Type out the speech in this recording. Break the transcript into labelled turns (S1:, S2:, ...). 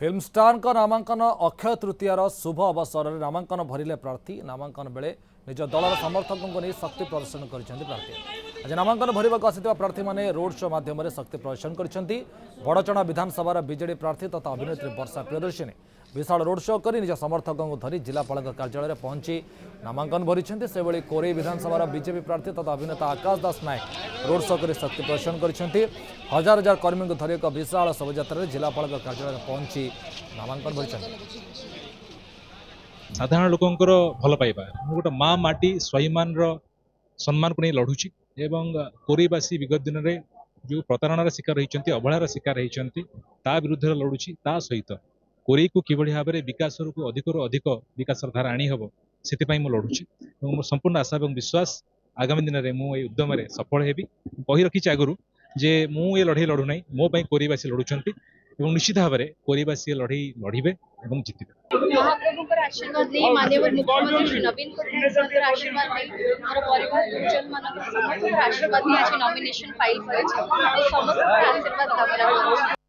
S1: Film star नामांकन अक्षय तृतीयार शुभ अवसर में नामांकन भरिले प्रार्थी। नामांकन बेले निज दलर समर्थकों को नहीं शक्ति प्रदर्शन करछन्ती प्रार्थी। आज नामांकन भरिबाक आसिथिबा प्रार्थी माने रोड शो माध्यम शक्ति प्रदर्शन करछन्ती। बड़चणा विधानसभा बीजेडी प्रार्थी तथा अभिनेत्री वर्षा प्रियदर्शिनी विशाल रोड शो कर निज समर्थकों को धरी जिलापाल कार्यालय पहुंची नामांकन भरिछन्ती। से भली कोरेई विधानसभा बीजेपी प्रार्थी तथा अभिनेता आकाश दास नायक रोड शो कर शक्ति प्रदर्शन करछन्ती। हजार हजार कर्मी को धरी एक विशाल शोभायात्रा जिलापाल कार्यालय पहुंची नामांकन भरिछन्ती।
S2: साधारण लोकंकर भल पाइबा गोटे माँ माटी स्वाभिमान सम्मान को नहीं लड़ुची एवं कोरेईवासी विगत दिन में जो प्रतारणार शिकार होती अवहेलार शिकार होती विरुद्ध लड़ुची ता सहित कोरेई को किभली भाव में विकास को अधिक अधिक विकास धारा आनी हम से लड़ुची मोर संपूर्ण आशा और विश्वास आगामी दिन में मुझे उद्यम सफल हेबी। कही रखी आगु जे मु ये लड़ाई लड़ू ना मो कोरेईवासी लड़ुंट निश्चित भाव में कोरेईवासी लड़ाई लड़े और जितबे।
S3: महाप्रभुଙ୍କର आशीर्वाद नहीं माननीय मुख्यमंत्री श्री नवीन पट्टनायक आशीर्वाद नहीं मोर परिवार गुरुजन मान समस्त आशीर्वाद नहीं आज नॉमिनेशन फाइल कर समस्त आशीर्वाद कामना।